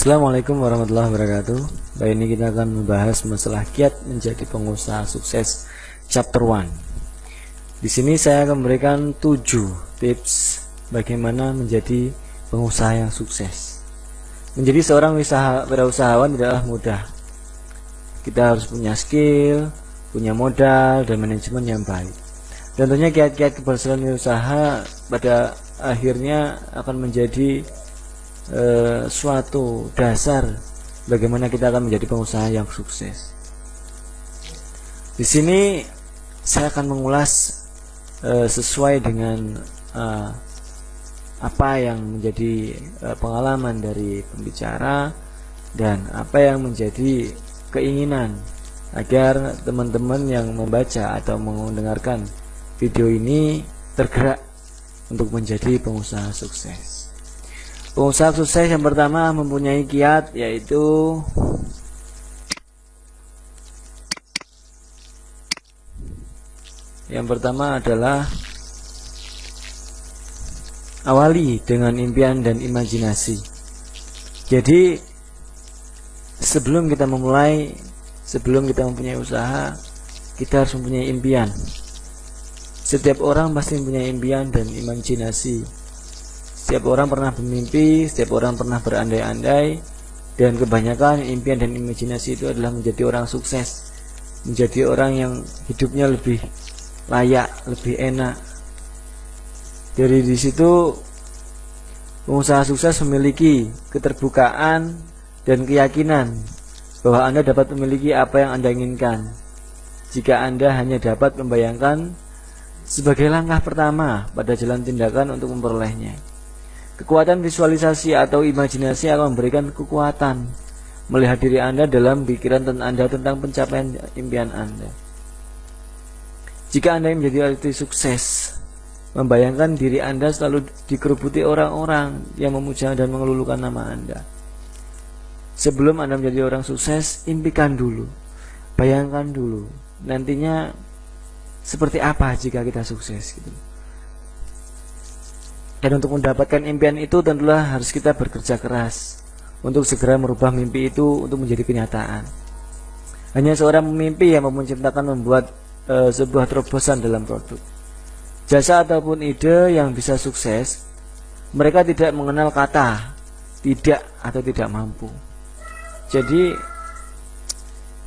Assalamualaikum warahmatullahi wabarakatuh. Baik, ini kita akan membahas masalah kiat menjadi pengusaha sukses chapter 1. Di sini saya akan memberikan 7 tips bagaimana menjadi pengusaha yang sukses. Menjadi seorang wirausahawan tidaklah mudah. Kita harus punya skill, punya modal, dan manajemen yang baik. Dan tentunya kiat-kiat keberhasilan wirausaha pada akhirnya akan menjadi suatu dasar bagaimana kita akan menjadi pengusaha yang sukses. Di sini saya akan mengulas sesuai dengan apa yang menjadi pengalaman dari pembicara dan apa yang menjadi keinginan agar teman-teman yang membaca atau mendengarkan video ini tergerak untuk menjadi pengusaha sukses. Pengusaha sukses yang pertama mempunyai kiat, yaitu yang pertama adalah awali dengan impian dan imajinasi. Jadi sebelum kita memulai, sebelum kita mempunyai usaha, kita harus mempunyai impian. Setiap orang pasti mempunyai impian dan imajinasi. Setiap orang pernah bermimpi, setiap orang pernah berandai-andai, dan kebanyakan impian dan imajinasi itu adalah menjadi orang sukses, menjadi orang yang hidupnya lebih layak, lebih enak. Dari disitu pengusaha sukses memiliki keterbukaan dan keyakinan bahwa Anda dapat memiliki apa yang Anda inginkan. Jika Anda hanya dapat membayangkan sebagai langkah pertama pada jalan tindakan untuk memperolehnya. Kekuatan visualisasi atau imajinasi akan memberikan kekuatan melihat diri Anda dalam pikiran Anda tentang pencapaian impian Anda. Jika Anda menjadi artis sukses, membayangkan diri Anda selalu dikerubuti orang-orang yang memuja dan mengelulukan nama Anda. Sebelum Anda menjadi orang sukses, impikan dulu, bayangkan dulu nantinya seperti apa jika kita sukses gitu. Dan untuk mendapatkan impian itu tentulah harus kita bekerja keras untuk segera merubah mimpi itu untuk menjadi kenyataan. Hanya seorang pemimpi yang menciptakan membuat sebuah terobosan dalam produk, jasa ataupun ide yang bisa sukses. Mereka tidak mengenal kata tidak atau tidak mampu. Jadi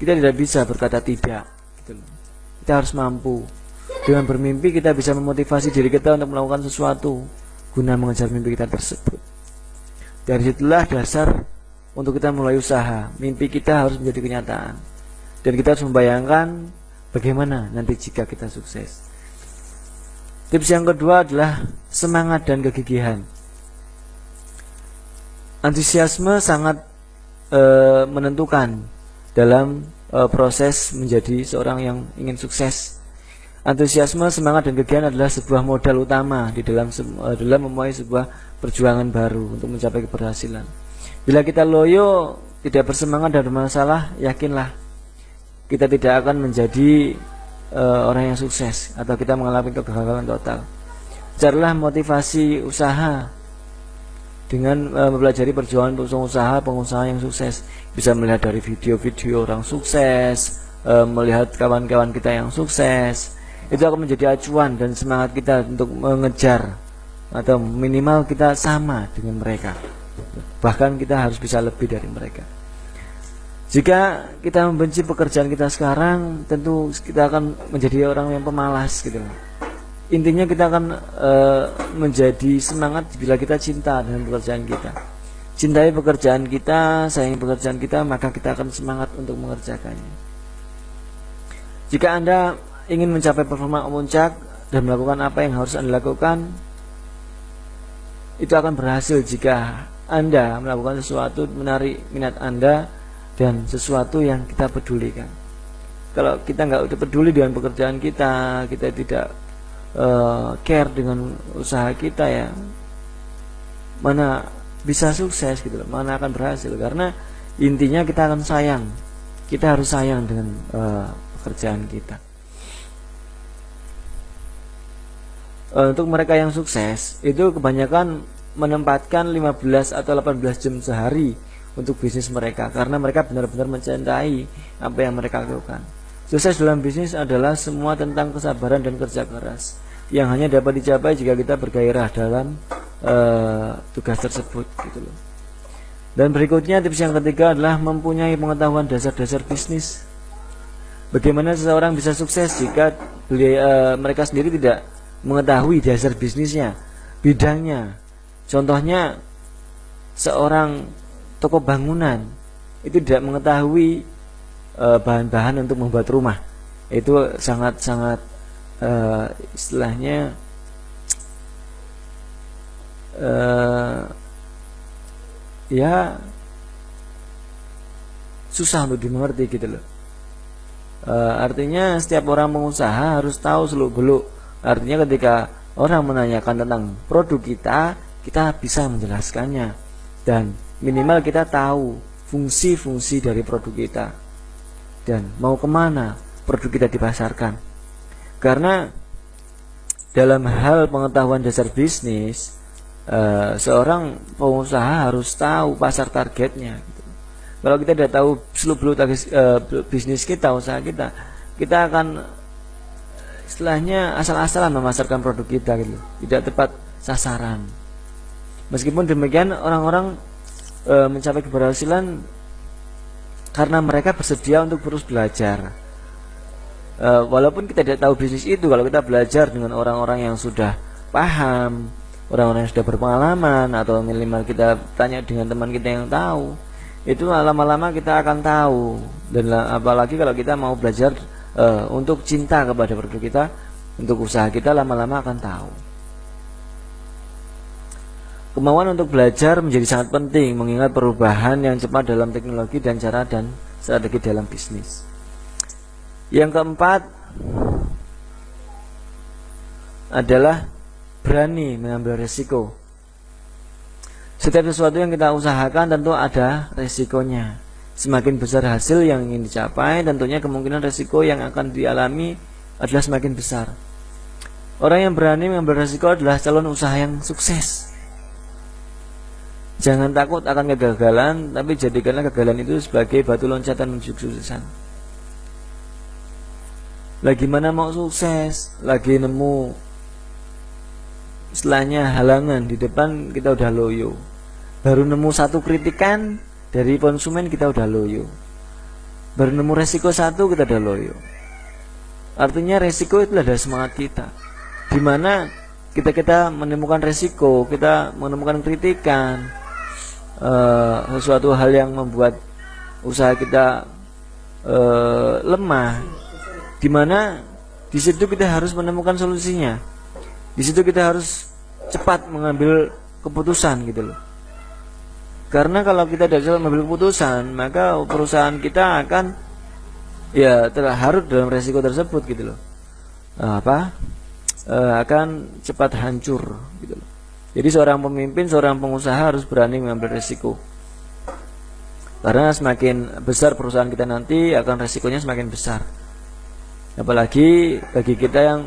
kita tidak bisa berkata tidak gitu. Kita harus mampu. Dengan bermimpi kita bisa memotivasi diri kita untuk melakukan sesuatu guna mengejar mimpi kita tersebut. Dari situlah dasar untuk kita mulai usaha. Mimpi kita harus menjadi kenyataan, dan kita harus membayangkan bagaimana nanti jika kita sukses. Tips yang kedua adalah semangat dan kegigihan. Antusiasme sangat menentukan dalam proses menjadi seorang yang ingin sukses. Antusiasme, semangat, dan kegiatan adalah sebuah modal utama di dalam memulai sebuah perjuangan baru untuk mencapai keberhasilan. Bila kita loyo, tidak bersemangat dan bermasalah, yakinlah kita tidak akan menjadi orang yang sukses atau kita mengalami kegagalan total. Carilah motivasi usaha dengan mempelajari perjuangan pengusaha yang sukses. Bisa melihat dari video-video orang sukses, melihat kawan-kawan kita yang sukses. Itu akan menjadi acuan dan semangat kita untuk mengejar, atau minimal kita sama dengan mereka. Bahkan kita harus bisa lebih dari mereka. Jika kita membenci pekerjaan kita sekarang, tentu kita akan menjadi orang yang pemalas gitu. Intinya kita akan menjadi semangat bila kita cinta dengan pekerjaan kita. Cintai pekerjaan kita, sayangi pekerjaan kita, maka kita akan semangat untuk mengerjakannya. Jika Anda ingin mencapai performa puncak dan melakukan apa yang harus Anda lakukan, itu akan berhasil jika Anda melakukan sesuatu menarik minat Anda dan sesuatu yang kita pedulikan. Kalau kita nggak peduli dengan pekerjaan kita, kita tidak care dengan usaha kita, ya mana bisa sukses gitu, mana akan berhasil. Karena intinya kita akan sayang, kita harus sayang dengan pekerjaan kita. Untuk mereka yang sukses itu kebanyakan menempatkan 15 atau 18 jam sehari untuk bisnis mereka, karena mereka benar-benar mencintai apa yang mereka lakukan. Sukses dalam bisnis adalah semua tentang kesabaran dan kerja keras yang hanya dapat dicapai jika kita bergairah dalam tugas tersebut gitu loh. Dan berikutnya tips yang ketiga adalah mempunyai pengetahuan dasar-dasar bisnis. Bagaimana seseorang bisa sukses jika mereka sendiri tidak mengetahui dasar bisnisnya, bidangnya. Contohnya seorang toko bangunan itu tidak mengetahui bahan-bahan untuk membuat rumah, itu sangat-sangat istilahnya ya susah untuk dimengerti gitu loh. Artinya setiap orang pengusaha harus tahu seluk-beluk. Artinya ketika orang menanyakan tentang produk kita bisa menjelaskannya, dan minimal kita tahu fungsi-fungsi dari produk kita dan mau kemana produk kita dipasarkan. Karena dalam hal pengetahuan dasar bisnis, seorang pengusaha harus tahu pasar targetnya gitu. Kalau kita tidak tahu seluk-beluk bisnis kita, usaha kita akan istilahnya asal-asalan memasarkan produk kita gitu, tidak tepat sasaran. Meskipun demikian, orang-orang mencapai keberhasilan karena mereka bersedia untuk terus belajar. Walaupun kita tidak tahu bisnis itu, kalau kita belajar dengan orang-orang yang sudah paham, orang-orang yang sudah berpengalaman, atau minimal kita tanya dengan teman kita yang tahu, itu lama-lama kita akan tahu. Dan apalagi kalau kita mau belajar untuk cinta kepada produk kita, untuk usaha kita, lama-lama akan tahu. Kemauan untuk belajar menjadi sangat penting, mengingat perubahan yang cepat dalam teknologi dan cara dan strategi dalam bisnis. Yang keempat adalah berani mengambil resiko. Setiap sesuatu yang kita usahakan tentu ada resikonya. Semakin besar hasil yang ingin dicapai, tentunya kemungkinan resiko yang akan dialami adalah semakin besar. Orang yang berani mengambil resiko adalah calon usaha yang sukses. Jangan takut akan kegagalan, tapi jadikanlah kegagalan itu sebagai batu loncatan menuju kesuksesan. Lagi mana mau sukses, lagi nemu istilahnya halangan di depan, kita udah loyo. Baru nemu satu kritikan dari konsumen, kita udah loyo. Baru nemu resiko satu, kita udah loyo. Artinya resiko itu adalah semangat kita, dimana kita menemukan resiko, kita menemukan kritikan, sesuatu hal yang membuat usaha kita lemah, dimana di situ kita harus menemukan solusinya. Di situ kita harus cepat mengambil keputusan gitu loh. Karena kalau kita tidak cepat mengambil keputusan, maka perusahaan kita akan terharut dalam resiko tersebut gitu loh. Akan cepat hancur gitu loh. Jadi seorang pemimpin, seorang pengusaha harus berani mengambil resiko. Karena semakin besar perusahaan kita nanti, akan resikonya semakin besar. Apalagi bagi kita yang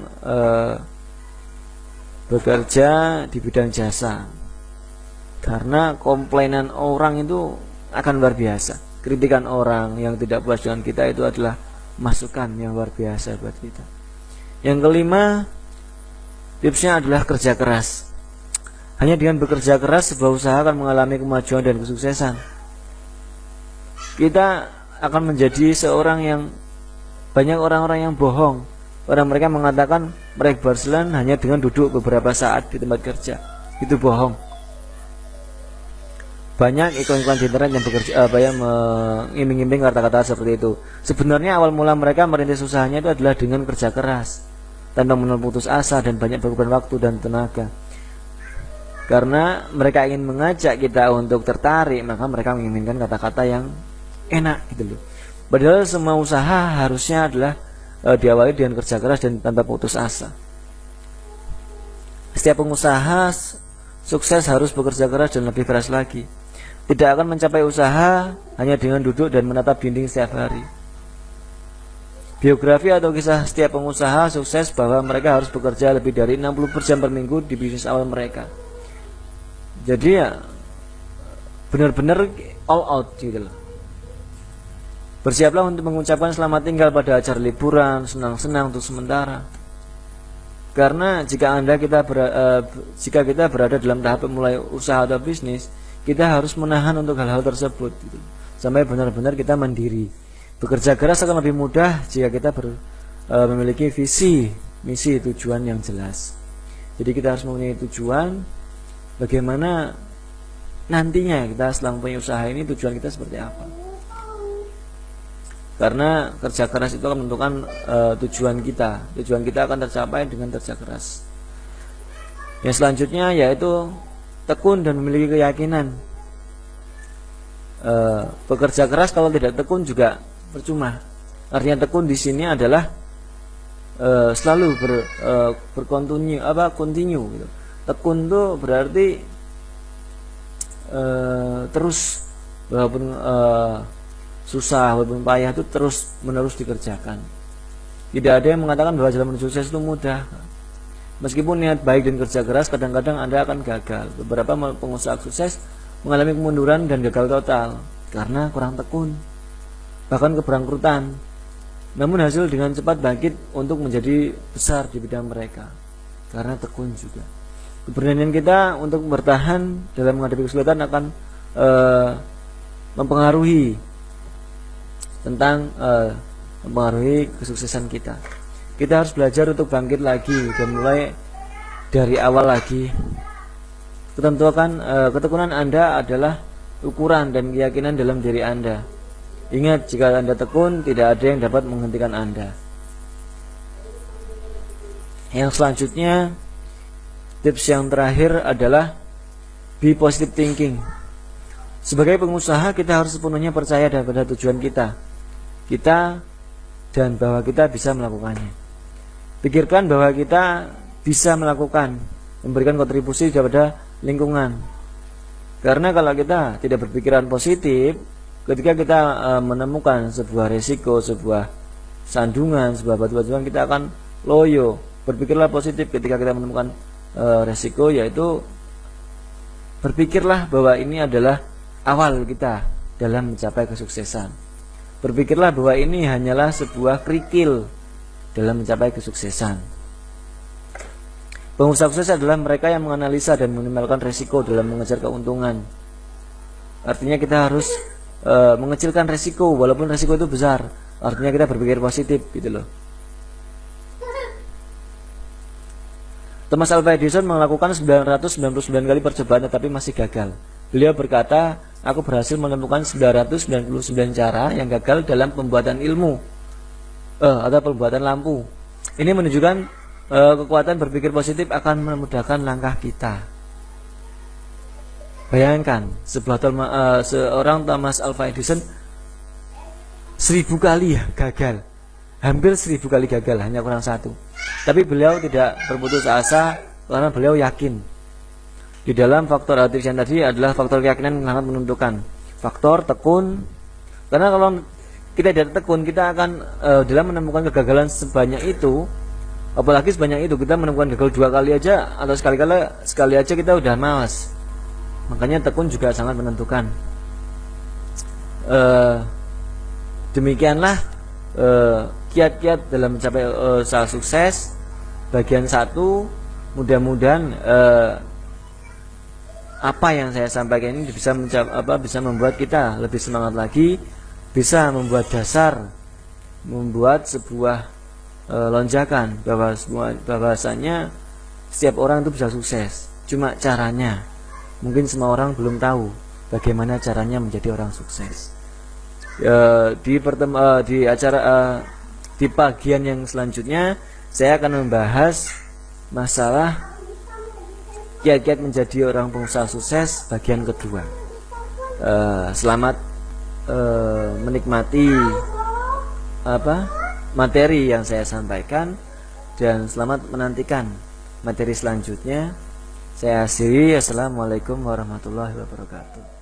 bekerja di bidang jasa. Karena komplainan orang itu akan luar biasa. Kritikan orang yang tidak puas dengan kita itu adalah masukan yang luar biasa buat kita. Yang kelima, tipsnya adalah kerja keras. Hanya dengan bekerja keras, sebuah usaha akan mengalami kemajuan dan kesuksesan. Kita akan menjadi seorang yang banyak orang-orang yang bohong. Orang mereka mengatakan mereka berhasil hanya dengan duduk beberapa saat di tempat kerja. Itu bohong. Banyak iklan-iklan di internet yang bekerja mengiming-iming kata-kata seperti itu. Sebenarnya awal mula mereka merintis usahanya itu adalah dengan kerja keras, tanpa putus asa dan banyak berkorban waktu dan tenaga. Karena mereka ingin mengajak kita untuk tertarik, maka mereka menginginkan kata-kata yang enak gitu loh. Padahal semua usaha harusnya adalah diawali dengan kerja keras dan tanpa putus asa. Setiap pengusaha sukses harus bekerja keras dan lebih keras lagi. Tidak akan mencapai usaha hanya dengan duduk dan menatap dinding setiap hari. Biografi atau kisah setiap pengusaha sukses bahwa mereka harus bekerja lebih dari 60 jam per minggu di bisnis awal mereka. Jadi benar-benar all out gitu loh. Bersiaplah untuk mengucapkan selamat tinggal pada acara liburan, senang-senang untuk sementara. Karena jika kita berada dalam tahap memulai usaha atau bisnis, kita harus menahan untuk hal-hal tersebut gitu, sampai benar-benar kita mandiri. Bekerja keras akan lebih mudah jika kita memiliki visi, misi, tujuan yang jelas. Jadi kita harus mempunyai tujuan bagaimana nantinya kita setelah mempunyai usaha ini, tujuan kita seperti apa. Karena kerja keras itu akan menentukan tujuan kita. Tujuan kita akan tercapai dengan kerja keras. Yang selanjutnya yaitu tekun dan memiliki keyakinan. Bekerja keras kalau tidak tekun juga percuma. Artinya tekun di sini adalah selalu continue gitu. Tekun itu berarti terus, walaupun susah, walaupun payah, itu terus menerus dikerjakan. Tidak ada yang mengatakan bahwa jalan menuju sukses itu mudah. Meskipun niat baik dan kerja keras, kadang-kadang Anda akan gagal. Beberapa pengusaha sukses mengalami kemunduran dan gagal total karena kurang tekun, bahkan keberangkrutan. Namun hasil dengan cepat bangkit untuk menjadi besar di bidang mereka karena tekun juga. Keberanian kita untuk bertahan dalam menghadapi kesulitan akan mempengaruhi kesuksesan kita. Kita harus belajar untuk bangkit lagi dan mulai dari awal lagi. Ketekunan Anda adalah ukuran dan keyakinan dalam diri Anda. Ingat, jika Anda tekun, tidak ada yang dapat menghentikan Anda. Yang selanjutnya, tips yang terakhir adalah be positive thinking. Sebagai pengusaha, kita harus sepenuhnya percaya pada tujuan kita dan bahwa kita bisa melakukannya. Pikirkan bahwa kita bisa melakukan, memberikan kontribusi kepada lingkungan. Karena kalau kita tidak berpikiran positif, ketika kita menemukan sebuah resiko, sebuah sandungan, sebuah batu-batuan, kita akan loyo. Berpikirlah positif ketika kita menemukan resiko, yaitu berpikirlah bahwa ini adalah awal kita dalam mencapai kesuksesan. Berpikirlah bahwa ini hanyalah sebuah kerikil dalam mencapai kesuksesan. Pengusaha sukses adalah mereka yang menganalisa dan meminimalkan resiko dalam mengejar keuntungan. Artinya kita harus mengecilkan resiko walaupun resiko itu besar. Artinya kita berpikir positif gitu loh. Thomas Alva Edison melakukan 999 kali percobaan tetapi masih gagal. Beliau berkata, aku berhasil menemukan 999 cara yang gagal dalam pembuatan ilmu atau pembuatan lampu. Ini menunjukkan kekuatan berpikir positif akan memudahkan langkah kita. Bayangkan, seorang Thomas Alva Edison 1000 kali gagal, hampir 1000 kali gagal, hanya kurang satu. Tapi beliau tidak berputus asa karena beliau yakin. Di dalam faktor artificial tadi adalah faktor keyakinan yang sangat menentukan. Faktor tekun, karena kalau kita tidak tekun, kita akan dalam menemukan kegagalan sebanyak itu, apalagi sebanyak itu, kita menemukan gagal 2 kali aja atau sekali aja kita udah malas. Makanya tekun juga sangat menentukan. Demikianlah kiat-kiat dalam mencapai usaha sukses bagian 1. Mudah-mudahan apa yang saya sampaikan ini bisa membuat kita lebih semangat lagi, bisa membuat dasar, membuat sebuah lonjakan bahwasanya setiap orang itu bisa sukses. Cuma caranya, mungkin semua orang belum tahu bagaimana caranya menjadi orang sukses. Di bagian yang selanjutnya saya akan membahas masalah kiat-kiat menjadi orang pengusaha sukses bagian kedua. Selamat menikmati materi yang saya sampaikan dan selamat menantikan materi selanjutnya. Saya akhiri. Assalamualaikum warahmatullahi wabarakatuh.